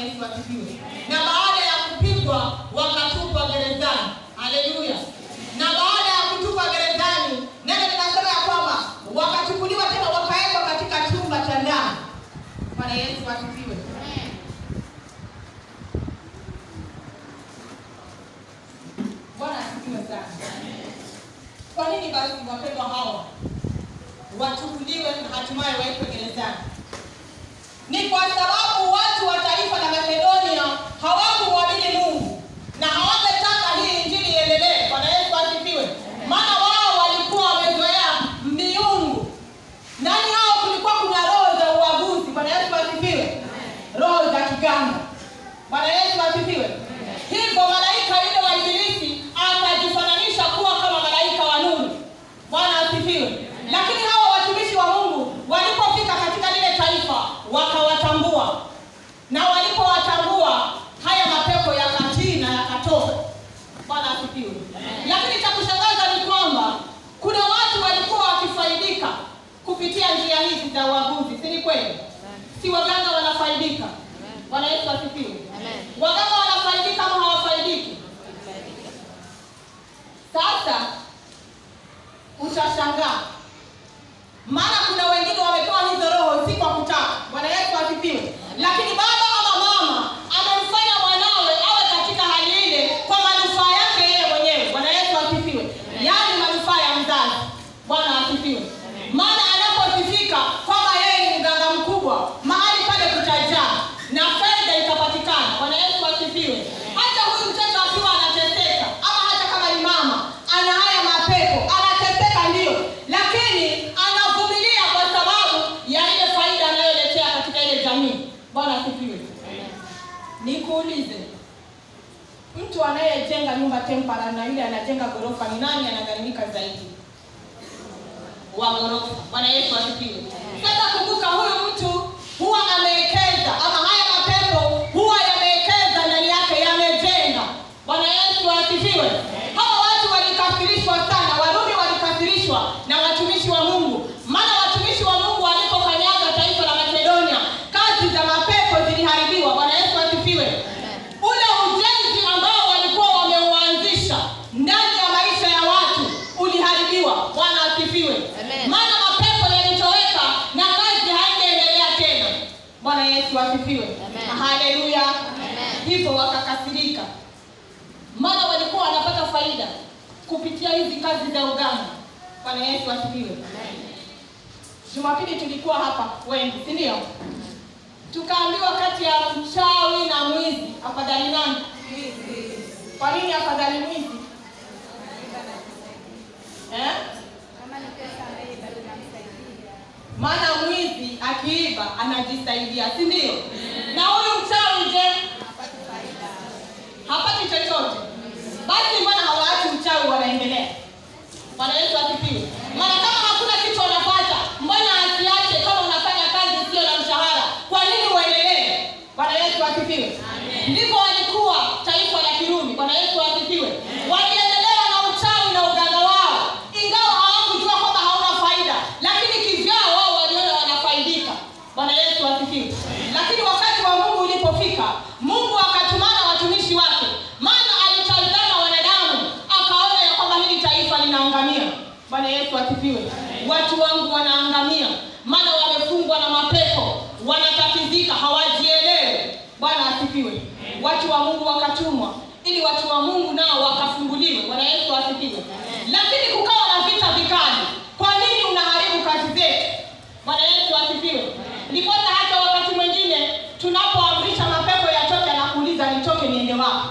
Yesu asifiwe. Na baada ya kupigwa wakatupwa gerezani. Haleluya. Na baada ya kutupwa gerezani, neno linasema ya kwamba wakachukuliwa tena wakawekwa katika chumba cha ndani. Bwana Yesu asifiwe. Bwana asifiwe sana. Kwa nini basi wapendwa hawa wachukuliwe hatimaye wawekwe gerezani? Ni kwa sababu watu wa taifa la Makedonia hawakumwamini Mungu na hawakutaka hii injili iendelee. Bwana Yesu asifiwe. Maana wao walikuwa wamezoea miungu. Ndani hao kulikuwa kuna roho za uaguzi. Bwana Yesu asifiwe. Roho za kiganga. Bwana Yesu asifiwe. Hivyo malaika yule wa Ibilisi akajifananisha kuwa kama malaika wa nuru. Bwana asifiwe. Lakini hawa watumishi wa Mungu walipofika katika lile taifa wakawatambua. Na walipowatambua haya mapepo yakatii na yakatoka. Bwana asifiwe. Lakini cha kushangaza ni kwamba kuna watu walikuwa wakifaidika kupitia njia hizi za uaguzi. Si ni kweli? Si waganga wanafaidika? Bwana Yesu asifiwe. Waganga wanafaidika ama hawafaidiki? Sasa utashangaa. Maana kuna wengine wamepewa hizo roho si kwa kutaka. Bwana Yesu asifiwe. Lakini baba ama mama amemfanya mwanawe awe katika hali ile kwa manufaa yake yeye mwenyewe. Bwana Yesu asifiwe. Yaani manufaa ya mzazi. Bwana asifiwe. Maana anaposifika kama yeye ni mganga mkubwa, mahali pale kutajaa na fedha itapatikana. Bwana Yesu asifiwe. Hata huyu mtoto akiwa anateseka ama hata kama ni mama ana haya mapepo, anateseka ndio, lakini anavumilia kwa sababu ya ile faida anayoletea katika ile jamii. Bwana asifiwe. Nikuulize, mtu anayejenga nyumba temporary na yule anajenga gorofa, ni nani anagharimika zaidi? Wa gorofa. Bwana Yesu asifiwe. Sasa kumbuka, huyu mtu huwa amewekeza ama haya mapepo huwa yamewekeza ndani yake, yamejenga. Bwana Yesu asifiwe. Hawa watu walikafirishwa sana. Warumi walikafirishwa na watumishi wa Mungu. Maana watumishi wa Mungu walipokanyaga taifa la Makedonia, kazi za mapepo ziliharibiwa. Bwana Yesu asifiwe. Ule ujenzi ambao walikuwa wameuanzisha ndani ya maisha ya watu uliharibiwa. Bwana asifiwe. Maana mapepo yalitoweka na kazi haingeendelea tena. Bwana Yesu asifiwe. Haleluya. Hivyo wakakasirika. Maana walikuwa wanapata faida kupitia hizi kazi za uganga. Bwana Yesu asifiwe. Jumapili tulikuwa hapa wengi, si ndio? Tukaambiwa kati ya mchawi na mwizi afadhali nani? Kwa nini afadhali mwizi? Maana mwizi akiiba anajisaidia, si ndio? Na huyu mchawi je? Hapati chochote. Basi mbona hawaachi uchawi wanaendelea? Bwana Yesu asifiwe. Maana kama hakuna kitu wanapata, mbona asiache? Kama unafanya kazi sio na mshahara, kwa nini uendelee? Bwana Yesu asifiwe. Ndivyo walikuwa taifa la Kirumi. Bwana Yesu asifiwe. Waliendelea na uchawi na uganga wao, ingawa hawakujua kwamba hauna faida, lakini kivyao wao waliona wanafaidika. Bwana Yesu asifiwe. Lakini wakati wa Mungu ulipofika, Mungu akatumana watumishi wake. Maana alitazama wanadamu akaona ya kwamba hili taifa linaangamia. Bwana Yesu asifiwe. Watu wangu wanaangamia. Maana wamefungwa na mapepo, wanatatizika, hawajielewi. Bwana asifiwe. Watu wa Mungu wakatumwa ili watu wa Mungu nao wakafunguliwe. Bwana Yesu asifiwe. Lakini kukawa na vita vikali. Kwa nini unaharibu kazi zetu? Bwana Yesu asifiwe. Ndiposa hata wakati mwingine tunapoamrisha mapepo yatoke na kuuliza nitoke niende wapi?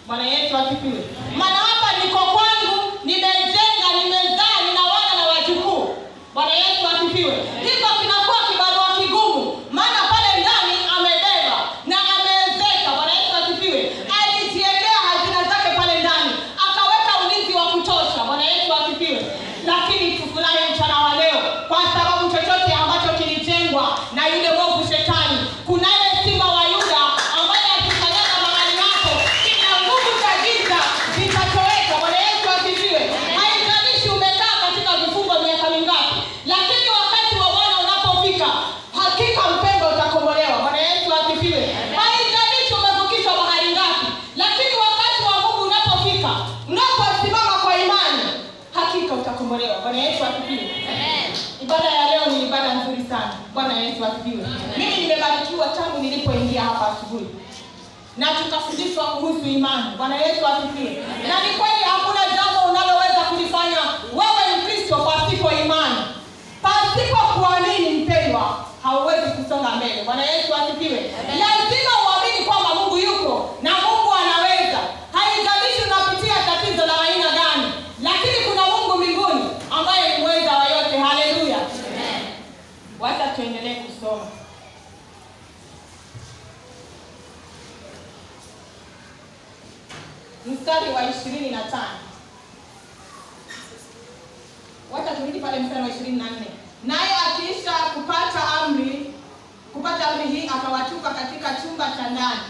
Bwana Yesu asifiwe. Maana hapa niko kwangu, nimejenga, nimezaa, nina wana na wajukuu. Bwana Yesu asifiwe. Hivyo kinakuwa kibarua kigumu, maana pale ndani amebeba na ameezeka. Bwana Yesu asifiwe. Alijiwekea hazina zake pale ndani, akaweka ulinzi wa kutosha. Bwana Yesu asifiwe. Lakini tufurahi mchana wa leo kwa sababu chochote ambacho kilijengwa na yule mwovu shetani, kunaye simba wa Yuda ambaye akikanyaga mahali hapo, kila nguvu za giza zitatolewa. kukombolewa. Bwana Yesu asifiwe. Amen. Ibada ya leo ni ibada nzuri sana. Bwana Yesu asifiwe. Mimi nimebarikiwa tangu nilipoingia hapa asubuhi. Na tukafundishwa kuhusu imani. Bwana Yesu asifiwe. Na ni kweli hakuna jambo unaloweza kulifanya wewe Mkristo pasipo imani. Pasipo kuamini mpendwa, hauwezi kusonga mbele. Bwana Yesu asifiwe. Lazima uamini kwamba Mungu yuko na Mungu anaweza. Haijalishi unapitia tatizo la aina gani, lakini kuna Mungu mbinguni ambaye ni mweza wa yote. Haleluya. Amen. Wacha tuendelee kusoma. Mstari wa 25. Wacha turudi pale mstari wa 24. Naye akiisha kupata amri hii akawatupa katika chumba cha ndani.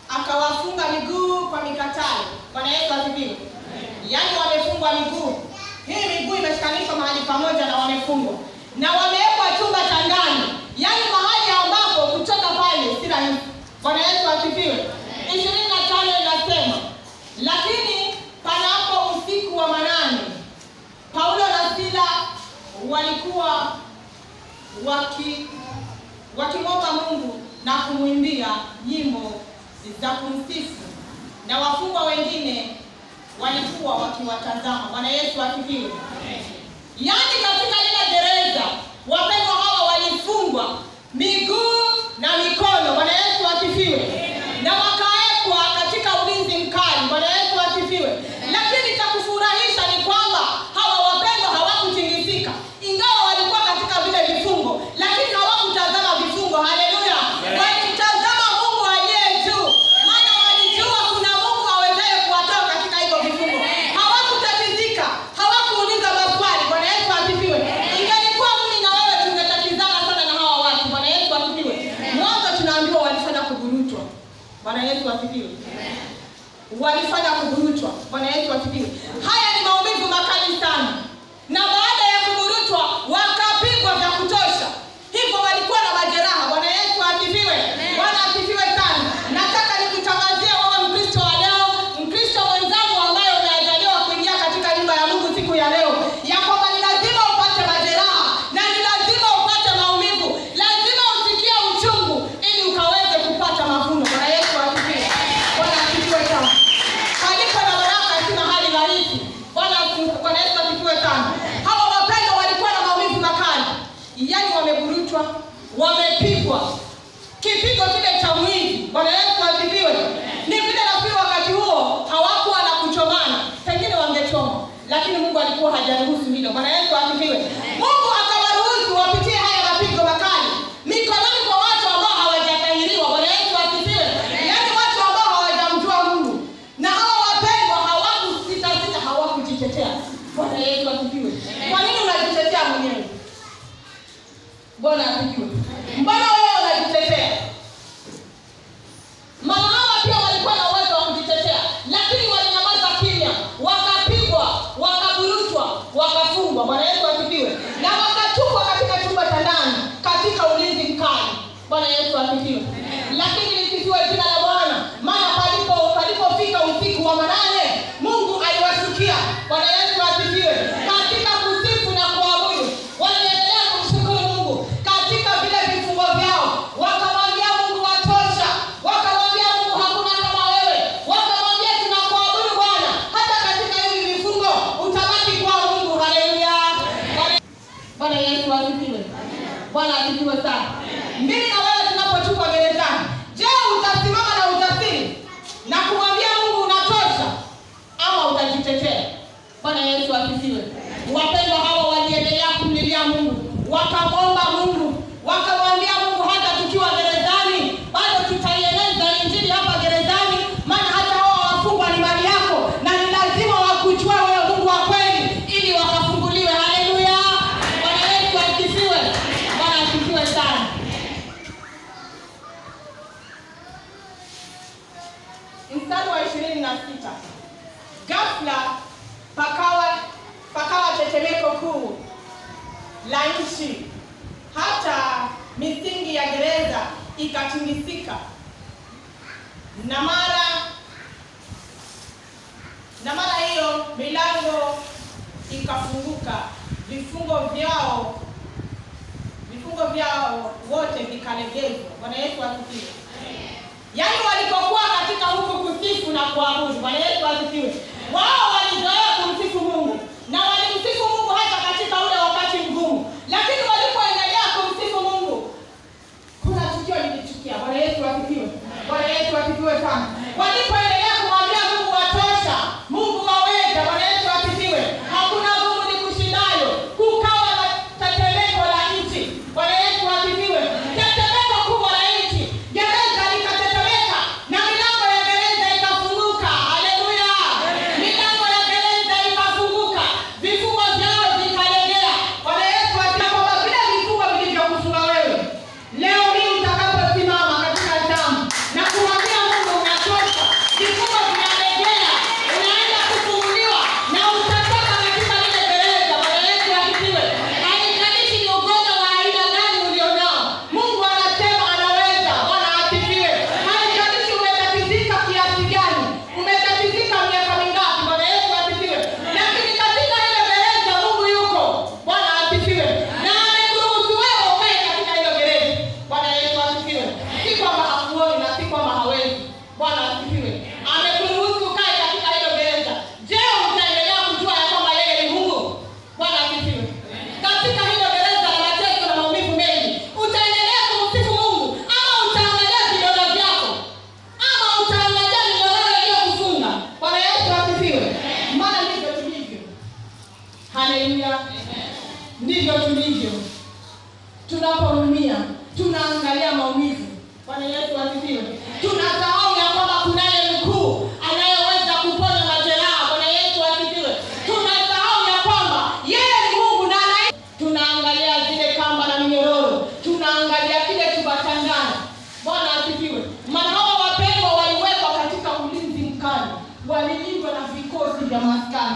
Akawafunga miguu kwa mikatale. Bwana Yesu asifiwe. Yaani wamefungwa miguu. Hii miguu imeshikanishwa mahali pamoja na wamefungwa. Na wamewekwa chumba cha ndani. Yaani mahali ambapo kutoka pale si rahisi. Bwana Yesu asifiwe. 25 inasema, lakini panapo usiku wa manane, Paulo na Sila walikuwa wakimwomba Mungu na kumwimbia nyimbo za kumsifu, na wafungwa wengine walikuwa wakiwatazama. Bwana Yesu asifiwe. Yaani katika ile gereza, wapendwa hawa walifungwa miguu na mikono. Bwana Yesu asifiwe. Na wakaekwa katika ulinzi mkali. Bwana Yesu asifiwe. Lakini cha kufurahisha ni kwamba hawa wapendwa hawakutingisika. Ingawa walikuwa katika vile vifungo, lakini hawakutazama vifungo. Haleluya. Walitazama Mungu aliye juu. Maana walijua kuna Mungu awezaye kuwatoa katika hivyo vifungo. Hawakutatizika, hawakuuliza maswali. Bwana Yesu asifiwe. Ingelikuwa mimi na wewe tungetatizana sana na hawa watu. Bwana Yesu asifiwe. Mwanzo tunaambiwa walifanya kuburutwa. Bwana Yesu asifiwe. Walifanya kuburutwa. Bwana Yesu asifiwe. Haya ni maumivu makali sana. Na baada ya kuburutwa wakapigwa vya kutosha. Hivyo walikuwa na majeraha. Bwana Yesu asifiwe. Bwana asifiwe sana. Nataka nikutangazia wewe Mkristo wa leo, Mkristo mwenzangu ambaye unajaliwa kuingia katika nyumba ya Mungu siku ya leo, ya kwamba ni lazima upate majeraha na ni lazima upate maumivu. Lazima usikie uchungu ili ukaweze kupata mavuno. Bwana Yesu asifiwe. Bwana asifiwe sana. Palipo na baraka si mahali rahisi. Bwana Yesu asifiwe sana. Hawa wapendwa walikuwa na maumivu makali. Yaani wameburutwa, wamepigwa kipigo kile cha mwizi. Bwana Yesu asifiwe. Ni vile nafikiri wakati huo hawakuwa na kuchomana. Pengine wangechoma, lakini Mungu alikuwa hajaruhusu hilo. Bwana Yesu asifiwe. Mungu akawaruhusu wapitie haya mapigo makali mikononi kwa watu ambao hawajatahiriwa. Bwana Yesu asifiwe. Yaani watu ambao hawajamjua Mungu. Na hawa wapendwa hawakusita, hawakujitetea. Bwana Yesu asifiwe. Kwa nini unajitetea mwenyewe? Bwana asifiwe. Mbona wewe unajitetea? Mama hawa pia walikuwa na uwezo wa kujitetea, lakini walinyamaza kimya, wakapigwa, wakaburutwa, wakafungwa. Bwana Yesu asifiwe. Na wakatupwa katika chumba cha ndani katika ulinzi mkali. Bwana Yesu asifiwe. Lakini lisifiwe jina la Bwana, maana palipofika usiku wa manane, Mungu aliwashukia. Bwana Yesu asifiwe. Katika kusifu na kuabudu, waliendelea kumshukuru Mungu katika vile vifungo vyao. Wakamwambia Mungu watosha. Wakamwambia Mungu hakuna kama wewe. Wakamwambia tunakuabudu Bwana. Hata katika hivi vifungo utabaki kwa Mungu. Haleluya. Bwana Yesu asifiwe. Bwana asifiwe sana. Mimi na wewe tunapotupwa gerezani, je, utasimama na ujasiri na kumwambia Mungu unatosha ama utajitetea? Bwana Yesu asifiwe. Wapendwa hawa waliendelea kumlilia Mungu, wakamwomba Mungu, wakamwambia Mungu hata tukiwa gerezani bado tutaieneza injili hapa gerezani, maana hata hawa wafungwa ni mali yako na ni lazima wakujue wewe Mungu wa kweli ili wakafunguliwe. Haleluya. Bwana Yesu asifiwe. Bwana asifiwe sana. Mstari wa 26. Ghafla pakawa tetemeko kuu la nchi, hata misingi ya gereza ikatingizika, na mara hiyo milango ikafunguka, vifungo vyao wote vikalegezwa. Bwana Yesu asifiwe. Yaani walipokuwa katika huku kusifu na kuabudu, Bwana Yesu asifiwe, wao walizoea kumsifu Mungu na walimsifu Mungu hata katika ule wakati mgumu, lakini walipoendelea kumsifu Mungu kuna tukio lilichukia. Bwana Yesu asifiwe. Bwana Yesu asifiwe sana. Walipoendelea kumwambia Mungu watosha, Mungu waweza, Bwana Yesu asifiwe, hakuna Mungu ni kushindayo, kukawa na tetemeko la nchi. Bwana Yesu asifiwe. Tetemeko kubwa la nchi, gereza likatetemeka na milango ya gereza ikafunguka. Haleluya. Milango ya gereza ikafunguka, vifungo vyao vikalegea. Bwana Yesu asifiwe. Kwa vile vifungo vilivyokufunga wewe, leo hii utakaposimama katika zamu na kumwambia Mungu unatosha, vifungo vinalegea, unaenda kufunguliwa na utatoka katika lile gereza. Bwana Yesu asifiwe. Haijalishi ni ugonjwa wa aina gani ulionao, Mungu anasema anaweza. Bwana asifiwe. Haijalishi umetatizika kiasi gani, umetatizika miaka mingapi. Bwana Yesu asifiwe. Lakini katika ile gereza Mungu yuko. Bwana asifiwe. Na amekuruhusu wewe ukae katika ile gereza. Bwana Yesu asifiwe. Si kwamba hakuoni na si kwamba hawezi. Bwana asifiwe. Amekuruhusu ukae katika ile gereza. Je, utaendelea kujua ya kwamba yeye ni Mungu? Bwana asifiwe. Katika ile gereza la mateso na maumivu mengi, utaendelea kumsifu Mungu ama utaangalia vidonda vyako? Ama utaangalia minyororo iliyokufunga? Bwana Yesu asifiwe. Maana ndivyo tulivyo. Haleluya. Ndivyo tulivyo. Tunapoumia tunaangalia maumivu. Bwana Yesu asifiwe. Tunasahau ya kwamba kunaye mkuu anayeweza kuponya majeraha. Bwana Yesu asifiwe. Tunasahau ya kwamba yeye ni Mungu na tunaangalia zile kamba na minyororo, tunaangalia kile tubatangana. Bwana asifiwe. Maana hao wapendwa waliwekwa katika ulinzi mkali, walilindwa na vikosi vya maskari.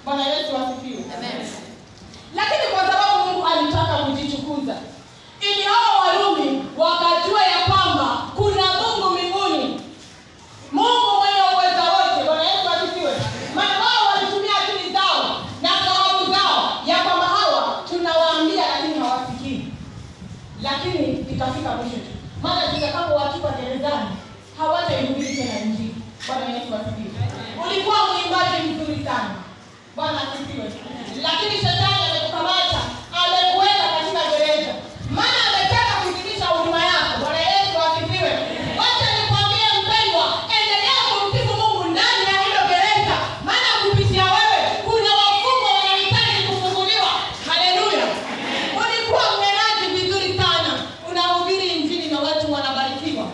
Bwana Yesu asifiwe. Amen. Lakini kwa sababu Mungu alitaka kujichukuza, ili hao Warumi wakajua ya kwamba kuna Mungu mbinguni, Mungu mwenye uweza wote. Bwana Yesu asifiwe. Maana wao walitumia akili zao na sababu zao ya kwamba hawa tunawaambia lakini hawasikii. Lakini ikafika mwisho tu. Maana tutakapowatupa gerezani hawataihubiri tena Injili. Bwana Yesu asifiwe. Ulikuwa mwimbaji mzuri sana. Bwana asifiwe. Lakini shetani amekukamata, amekuweka katika gereza. Maana ametaka kuzidisha huduma yako. Bwana Yesu asifiwe. Wacha nikwambie mpendwa, endelea kumsifu Mungu ndani ya hilo gereza. Maana kupitia wewe kuna wafungwa wanahitaji kufunguliwa. Haleluya. Ulikuwa mnenaji vizuri sana, unahubiri Injili na watu wanabarikiwa.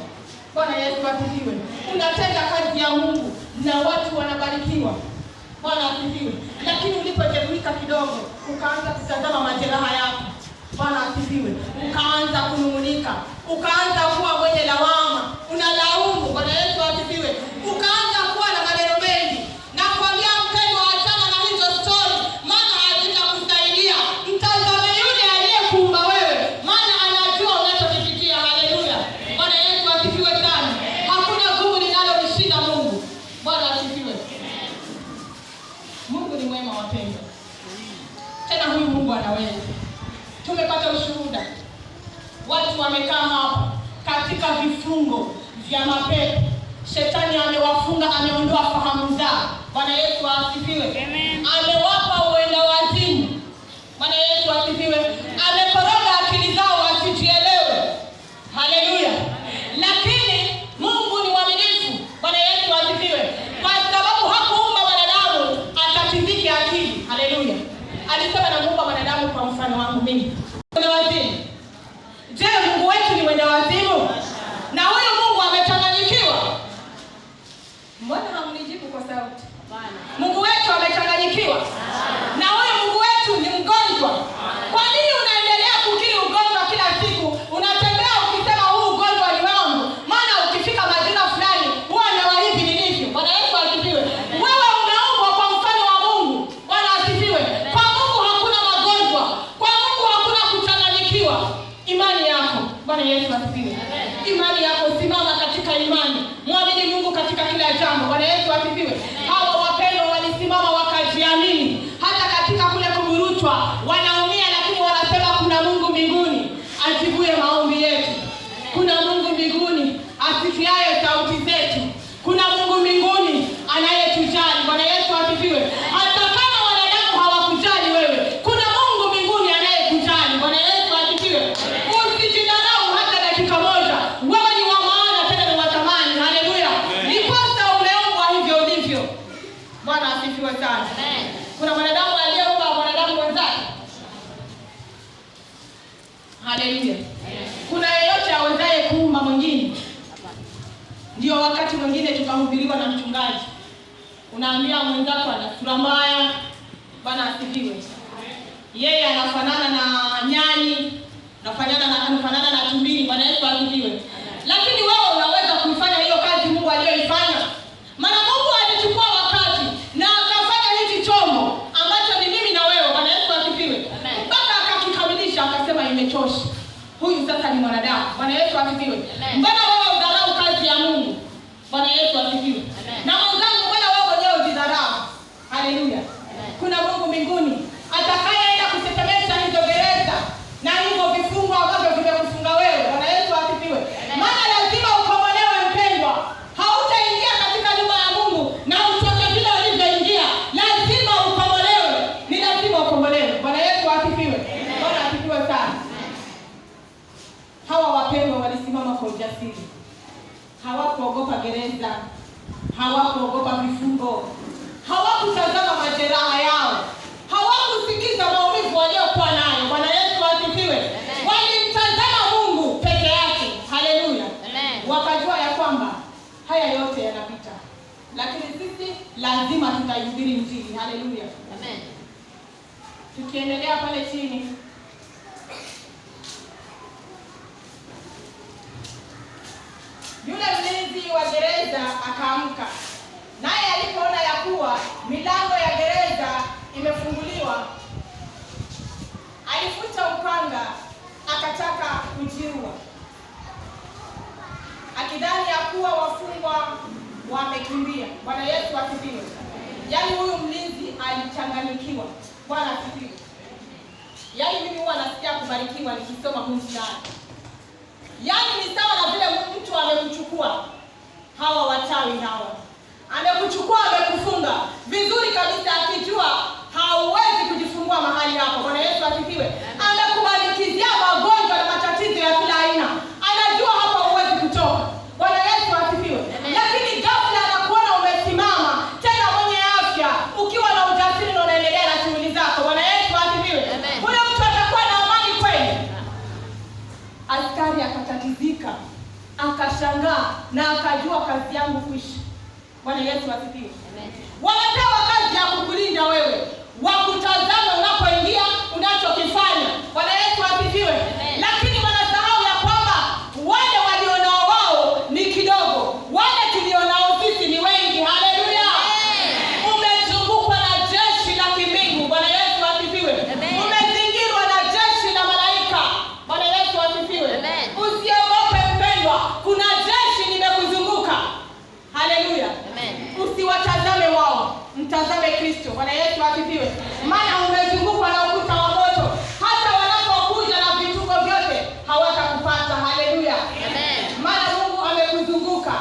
Bwana Yesu asifiwe. Unatenda kazi ya Mungu na watu wanabarikiwa. Bwana asifiwe. Lakini ulipojeruhika kidogo, ukaanza kutazama majeraha yako. Bwana asifiwe. Ukaanza kunung'unika, ukaanza kuwa mwenye lawama, unalaumu. Bwana Yesu asifiwe. Ukaanza kuwa na maneno mengi. Na kuambia mpendwa, achana na hizo story, maana hazitakusaidia. Mtazame yule aliyekuumba wewe, maana anajua unachokipitia. Haleluya. Bwana Yesu asifiwe sana. Hakuna gumu linalomshinda Mungu. Bwana asifiwe. Mungu ni mwema wapendwa. Tena huyu Mungu anaweza. Tumepata ushuhuda. Watu wamekaa hapa katika vifungo vya mapepo. Shetani amewafunga, ameondoa fahamu zao. Bwana Yesu asifiwe. Amen. Amewapa uenda wazimu. Bwana Yesu asifiwe. Amekoroga akili zao wasijielewe. Haleluya. Lakini Mungu ni mwaminifu. Bwana Yesu asifiwe. Kwa sababu hakuumba wanadamu atatizike akili. Haleluya. Alisema namuumba wanadamu kwa mfano wangu mimi. Wenda wazimu. Je, Mungu wetu ni wenda wazimu? Na huyu Mungu amechanganyikiwa? Mbona hamnijibu kwa sauti? Mungu wetu amechanganyikiwa? Na huyu Mungu wetu ni mgonjwa? Kwa nini Ndio wakati mwingine tukahubiriwa na mchungaji, unaambia mwenzako ana sura mbaya, Bwana asifiwe, yeye anafanana na nyani, anafanana na tumbili, Bwana Yesu asifiwe. Lakini wewe unaweza kuifanya hiyo kazi Mungu aliyoifanya. Maana Mungu alichukua wakati na akafanya hichi chombo ambacho ni mimi na wewe, Bwana Yesu asifiwe, mpaka akakikamilisha, akasema imetosha. Huyu sasa ni mwanadamu, Bwana Yesu asifiwe. Mbona wewe udharau kazi ya Mungu? Bwana Yesu asifiwe. Na mwenzangu, mbona wewe mwenyewe udharau? Haleluya. Kuna Mungu mbinguni atakayeenda kutetemesha hizo gereza na hivyo vifungo ambavyo vimekufunga wewe. Bwana Yesu asifiwe. Maana lazima ukombolewe mpendwa. Hautaingia katika nyumba ya Mungu na utoke vile ulivyoingia. Lazima ukombolewe. Ni lazima ukombolewe. Bwana Yesu asifiwe. Bwana asifiwe sana. Hawa wapendwa walisimama kwa ujasiri. Hawakuogopa gereza. Hawakuogopa vifungo. Hawakutazama majeraha yao. Hawakusikiza maumivu waliokuwa nayo. Bwana Yesu asifiwe. Walimtazama Mungu peke yake. Haleluya. Wakajua ya kwamba haya yote yanapita, lakini sisi lazima tutaihubiri Injili. Haleluya. Amen. Tukiendelea pale chini, yule mlinzi wa gereza akaamka, naye alipoona ya kuwa milango ya gereza imefunguliwa, alifuta upanga akataka kujiua, akidhani ya kuwa wafungwa wamekimbia. Bwana Yesu asifiwe. Yaani huyu mlinzi alichanganyikiwa. Bwana asifiwe. Yaani mimi huwa nasikia kubarikiwa nikisoma huu mstari. Yaani ni sawa na vile mtu amekuchukua, hawa wachawi hawa, amekuchukua amekufunga vizuri kabisa, akijua hauwezi kujifungua mahali hapo. Bwana Yesu asifiwe. Amekubandikizia magonjwa na matatizo ya kila aina, anajua hapa huwezi kutoka. Bwana Yesu asifiwe. Lakini ghafla anakuona umesimama tena mwenye afya, ukiwa na ujasiri na unaendelea na shughuli zako. Bwana Yesu asifiwe. Huyo mtu atakuwa na amani kweli? Askari akatatizika, akashangaa na akajua kazi yangu kwisha. Bwana Yesu asifiwe. Wamepewa kazi ya kukulinda wewe, wakutazama unapoingia, unachokifanya. Bwana Yesu asifiwe. Lakini wanasahau ya kwamba wale walionao wao ni kidogo, wale tulionao sisi ni wengi. Haleluya. Umezungukwa na jeshi la kimbingu. Bwana Yesu asifiwe. Umezingirwa na jeshi la malaika. Bwana Yesu asifiwe. Usiogope mpendwa, kuna jeshi limekuzunguka. Haleluya. Usiwatazame wao, mtazame Kristo. Bwana Yesu asifiwe. Maana umezungukwa na ukuta wa moto, hata wanapokuja na vituko vyote hawatakupata. Haleluya. Maana Mungu amekuzunguka.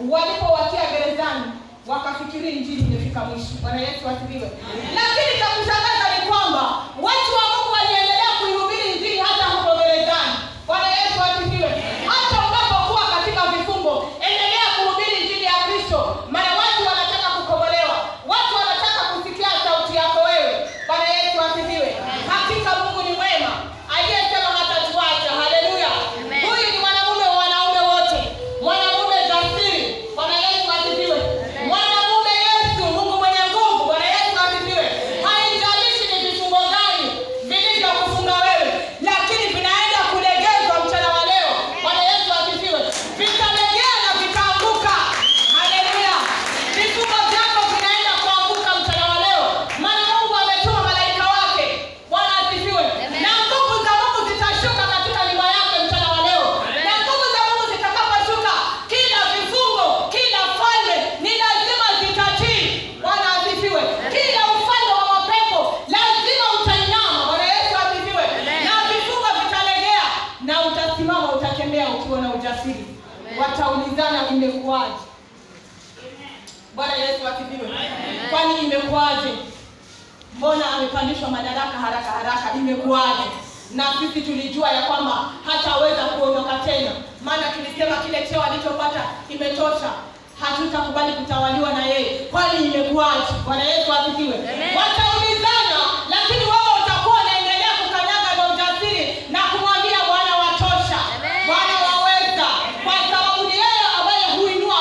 Walipowatia gerezani wakafikiri Injili imefika mwisho. Bwana Yesu asifiwe. Lakini cha kushangaza ni kwamba watu wa Mungu waliendelea kuihubiri Injili hata huko gerezani. Bwana Yesu asifiwe. Hata unapokuwa katika vifungo, endelea kuhubiri Injili ya Kristo. Maana watu wanataka kukombolewa. Watu wanataka kusikia sauti yako wewe. Bwana Yesu asifiwe. Hakika Mungu ni mwema, aliyesema hatatuacha. Haleluya. Huyu ni mwanamume wa wanaume wote, mwanamume jasiri. Bwana Yesu asifiwe. Mwanamume Yesu, Mungu mwenye nguvu. Bwana Yesu asifiwe. Haijalishi ni vifungo gani vilivyokufunga wewe, lakini vinaenda kulegezwa mchana wa leo. Bwana Yesu asifiwe. Vitalegea na vitaanguka. Haleluya. Vifungo vyako vinaenda kuanguka mchana wa leo, maana Mungu ametuma malaika wake. Bwana asifiwe. Na nguvu za Mungu zitashuka katika nyumba yake mchana wa leo. Na nguvu za Mungu zitakaposhuka, kila vifungo, kila falme ni lazima zitatii. Bwana asifiwe. Kila ufalme wa mapepo lazima utainama. Bwana Yesu asifiwe. Na vifungo vitalegea na utasimama, utatembea ukiwa na ujasiri. Wataulizana imekuwaje? Bwana Yesu asifiwe. Kwani imekuwaje? Mbona amepandishwa madaraka haraka haraka? Imekuwaje? Na sisi tulijua ya kwamba hataweza kuondoka tena, maana tulisema kile cheo alichopata imetosha, hatutakubali kutawaliwa na yeye. Kwani imekuwaje? Bwana Yesu asifiwe. Wataulizana, lakini wewe utakuwa unaendelea kukanyaga na ujasiri na kumwambia Bwana watosha, Bwana waweza, kwa sababu ni yeye ambaye huinua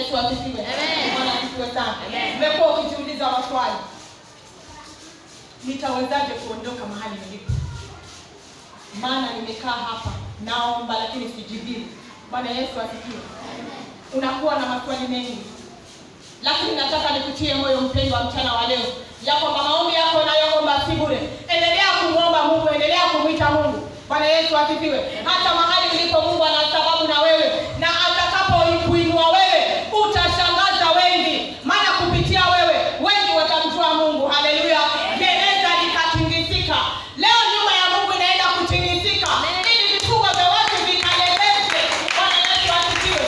Yesu asifiwe. Bwana asifiwe sana. Umekuwa ukijiuliza maswali. Nitawezaje kuondoka mahali nilipo? Maana nimekaa hapa naomba lakini sijibiwi. Bwana Yesu asifiwe. Unakuwa na maswali mengi. Lakini nataka nikutie moyo mpendwa mchana wa leo, ya kwamba maombi yako unayoomba si bure. Endelea kumwomba Mungu, endelea kumwita Mungu. Bwana Yesu asifiwe. Hata mahali ulipo Mungu ana sababu na wewe, na atakapokuinua wewe utashangaza wengi, maana kupitia wewe wengi watamjua Mungu. Haleluya. Gereza likatingizika. Leo nyumba ya Mungu inaenda kutingizika ili vifungo vya watu vikalebeshe. Bwana Yesu asifiwe.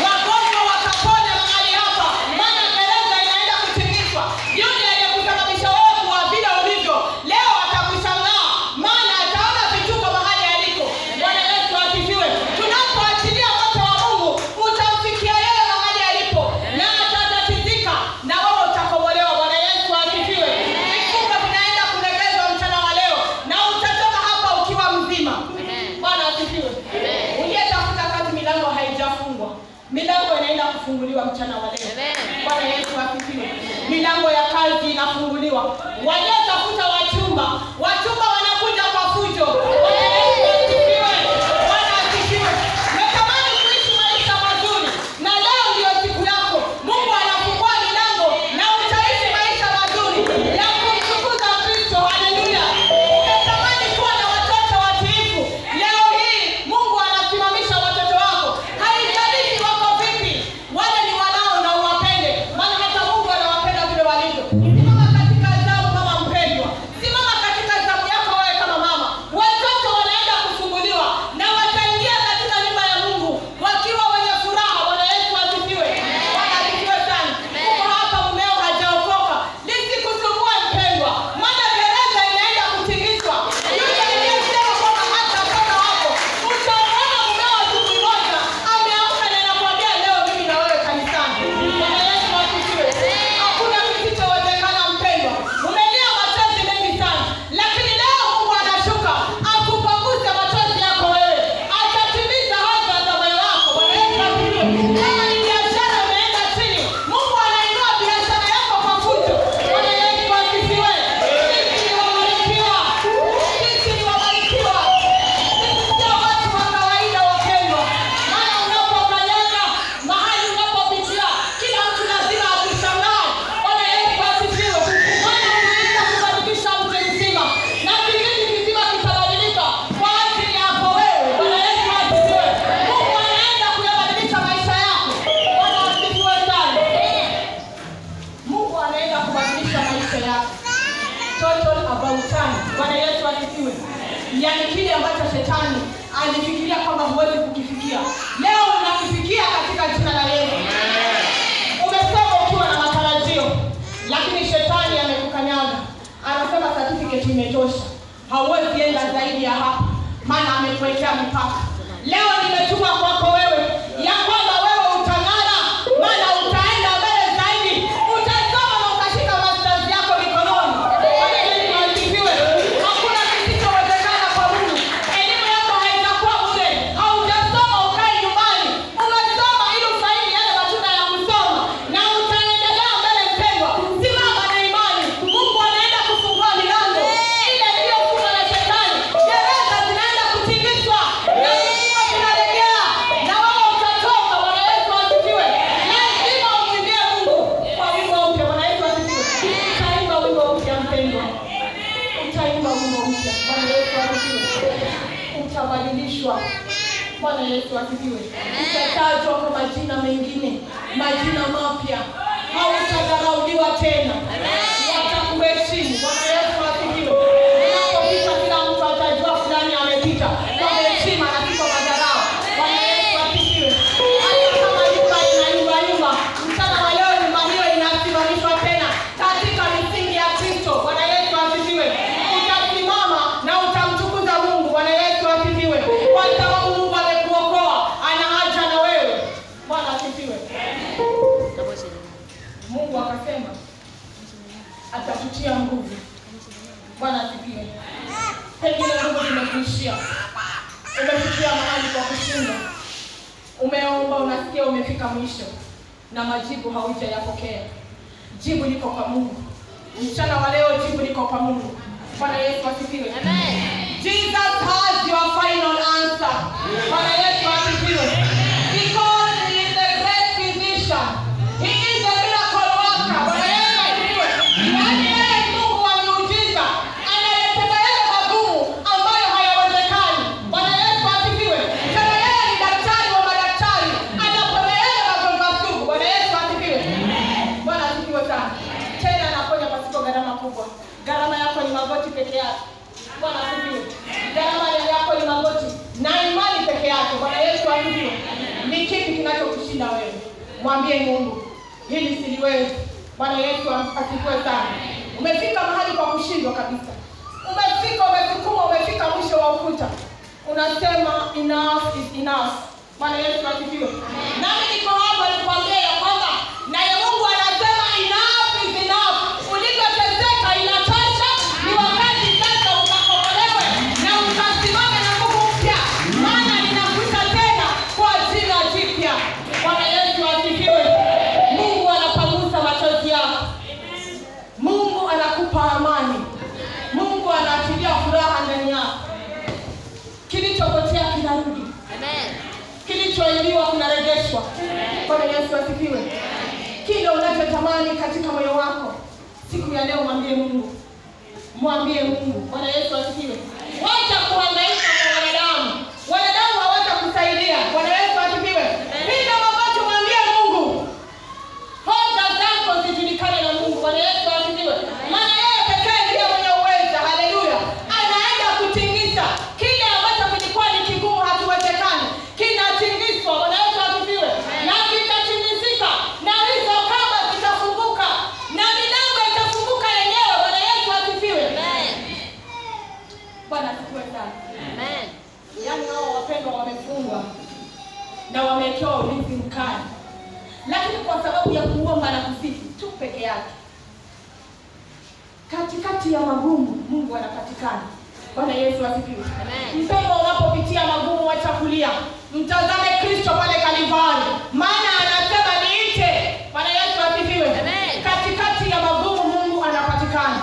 Wagonjwa watapona mahali hapa, maana gereza inaenda kutingizwa. Yule aliyekusababisha wewe kuwa vile ulivyo leo atakushangaa, maana ataona vituko mahali aliko. Bwana Yesu asifiwe. Tunapoachilia moto wa Mungu utamfikia yeye mahali alipo na atatatizika na wewe utakombolewa. Bwana Yesu asifiwe. Vifungo vinaenda kulegezwa mchana wa leo na utatoka hapa ukiwa mzima. Bwana asifiwe. Uliyetafuta kazi milango haijafungwa, milango inaenda kufunguliwa mchana wa leo. Bwana Yesu asifiwe. Milango ya kazi inafunguliwa. Waliotafuta wachumba wanakuja kwa fujo. Bwana Yesu asifiwe. Bwana asifiwe. Natamani kuishi maisha mazuri, na leo ndio siku yako. Mungu anafungua milango na utaishi maisha mazuri ya kumtukuza Kristo. Haleluya. Natamani kuwa na watoto watiifu. Leo hii Mungu anasimamisha watoto wako. Haijalishi wako vipi, wale ni wanao na uwapende, maana hata Mungu anawapenda vile walivyo. Simama katika zamu mama mpendwa. Simama katika zamu yako wewe kama mama. Watoto wanaenda kufunguliwa na wataingia katika nyumba ya Mungu wakiwa wenye furaha. Bwana Yesu asifiwe. Bwana asifiwe sana. Uko hapa mumeo hajaokoka, lisikusumbue mpendwa, maana gereza inaenda kutingizwa. Yule aliyesema kwamba hatatoka hapo, utaona mumeo siku moja ameamka na anakuambia leo mimi na wewe kanisani. Bwana Yesu asifiwe. Hakuna kisichowezekana mpendwa. Umelia machozi mengi sana, lakini leo Mungu anashuka akupanguze machozi yako wewe. Atatimiza haja za moyo wako. Bwana Yesu asifiwe. Kama ni biashara umeenda chini, Mungu anainua biashara yako kwa fujo. Bwana Yesu asifiwe. Sisi ni wabarikiwa. Sisi ni wabarikiwa. Sisi sio watu wa kawaida wapendwa. Maana unapokanyaga mahali unapopitia, kila mtu lazima akushangae. Bwana Yesu asifiwe. Maana unaenda kubadilisha mji mzima na kijiji kizima kitabadilika kwa ajili yako wewe. Bwana Yesu asifiwe. Mungu anaenda kuyabadilisha maisha yako. Bwana asifiwe sana. Mungu anaenda kubadilisha maisha yako. Total about time. Bwana Yesu asifiwe. Yaani kile ambacho shetani alifikiria kwamba huwezi kukifikia, leo unakifikia katika jina la Yesu. Umesoma ukiwa na matarajio, lakini shetani amekukanyaga. Anasema certificate imetosha, hauwezi enda zaidi ya hapa, maana amekuwekea mipaka. Leo nimetuma kwako wewe ya kwamba wewe utang'ara, maana utaenda mbele zaidi. Utasoma na ukashika masters yako mikononi. Bwana Yesu asifiwe. Hakuna kisichowezekana kwa Mungu. Elimu yako haitakuwa bure. Haujasoma ukae nyumbani. Umesoma ili ufaidi yale matunda ya kusoma, na utaendelea mbele mpendwa. Simama na imani. Mungu anaenda kufungua milango ile iliyofungwa na shetani. Gereza zinaenda kutingizwa na vifungo vinalegea, na wewe utatoka. Bwana Yesu asifiwe. Lazima umwimbie Mungu kwa wimbo mpya. Bwana Yesu asifiwe. Utaimba wimbo mpya mpendwa. Utaimba wimbo mpya. Bwana Yesu asifiwe. Utabadilishwa. Bwana Yesu asifiwe. Utatajwa kwa majina mengine, majina mapya. Hautadharauliwa tena. Watakuheshimu. Bwana Yesu asifiwe. Unapopita kila mtu atajua fulani amepita kwa heshima na si kwa madharau. Bwana Yesu asifiwe. Hata kama nyumba inayumbayumba, mchana wa leo nyumba hiyo inasimamishwa tena katika misingi ya Kristo. Bwana Yesu asifiwe. Utasimama na utamtukuza Mungu. Bwana Yesu asifiwe. Kwa sababu Mungu amekuokoa, ana haja na wewe. Bwana asifiwe. Mungu akasema atatutia nguvu. Bwana asifiwe. Pengine nguvu zimekuishia. Umefikia mahali kwa kushinda. Umeomba, unasikia umefika mwisho. na majibu haujayapokea. Jibu liko kwa Mungu. Mchana wa leo jibu liko kwa Mungu. Bwana Yesu asifiwe. Amen. Jesus has your final answer. Bwana Yesu asifiwe. Because he is the great physician. He is the miracle worker. Bwana Yesu asifiwe. Yaani yeye ni Mungu wa miujiza. Anayetenda yale magumu ambayo hayawezekani. Bwana Yesu asifiwe. Tena yeye ni daktari wa madaktari. Anaponya yale magonjwa sugu. Bwana Yesu asifiwe. Bwana asifiwe sana. Tena anaponya pasipo gharama kubwa. Gharama yako ni magoti peke yake. Bwana asifiwe. Gharama yako ni magoti na imani peke yake. Bwana Yesu asifiwe. Ni kipi kinachokushinda wewe? Mwambie Mungu, hili siliwezi. Bwana Yesu asifiwe sana. Umefika mahali kwa kushindwa kabisa. Umesukuma, umefika mwisho wa ukuta. Unasema enough is enough. Bwana Yesu asifiwe. Nami niko hapa nikwambia ya kwamba naye Mungu anasema enough is enough. Ulivyoteseka inatosha. Ni wakati sasa ukakombolewe na ukasimame na nguvu mpya. Maana ninakuita tena kwa jina jipya. Bwana Yesu asifiwe. Mungu anapangusa machozi yako. Mungu anakupa amani. Mungu anaachilia furaha ndani yako. Kilichopotea kinarudi. Amen. Kilichoibiwa kinarejeshwa. Bwana Yesu asifiwe. Kile unachotamani katika moyo wako siku ya leo mwambie Mungu. Mwambie Mungu. Bwana Yesu asifiwe. Wacha kuhangaika kwa wanadamu. Wanadamu hawatakusaidia. Bwana Yesu asifiwe. Piga magoti mwambie Mungu. Hoja zako zijulikane na Mungu. Bwana Yesu asifiwe. Maana yeye pekee ndiye mwenye uwezo. Haleluya. Anaenda kutingisa kile ambacho kilikuwa ni kigumu hakiwezekani. Kinatingizwa. Bwana Yesu asifiwe. Na kitatingizika na hizo kamba zitafunguka na milango itafunguka yenyewe. Bwana Yesu asifiwe. Amen. Bwana asifiwe sana. Amen. Yaani hao wapendwa wamefungwa na wamewekewa ulinzi mkali. Lakini kwa sababu ya kuomba na kusifu tu peke yake, katikati ya magumu Mungu anapatikana. Bwana Yesu asifiwe. Amen. Mpendwa, unapopitia magumu wacha kulia. Mtazame Kristo pale Kalvari. Maana anasema niite. Bwana Yesu asifiwe. Amen. Katikati ya magumu Mungu anapatikana.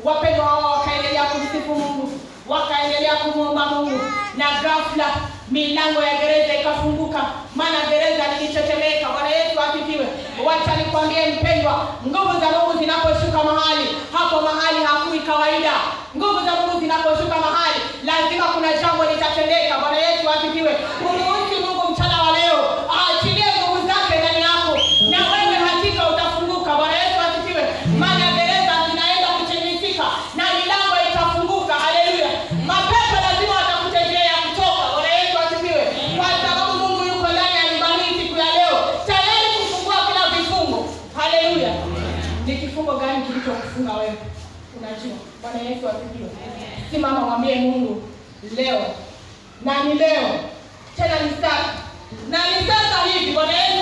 Wapendwa hao wakaendelea kumsifu Mungu, wakaendelea kumwomba Mungu, na ghafla milango ya gereza ikafunguka. Maana gereza lilitetemeka. Bwana Yesu asifiwe. Wacha nikwambie mpendwa, nguvu za Mungu zinaposhuka mahali, hapo mahali hakui kawaida. Nguvu za Mungu zinaposhuka mahali, lazima kuna jambo litatendeka. Bwana Yesu asifiwe. Umuhusi Mungu mchana wa leo aachilie nguvu zake ndani yako, na wewe hakika utafunguka. Bwana Yesu asifiwe. Maana gereza zinaenda kutimizika na milango itafunguka. Haleluya. Mapepo lazima watakutegea kutoka. Bwana Yesu asifiwe. Kwa sababu Mungu yuko ndani ya nyumba hii siku ya leo, tayari kufungua kila vifungo. Haleluya. Ni kifungo gani kilichokufunga wewe? Unajua. Bwana Yesu asifiwe. Simama mwambie Mungu leo. Na ni leo. Tena ni sasa. Na ni sasa hivi. Bwana Yesu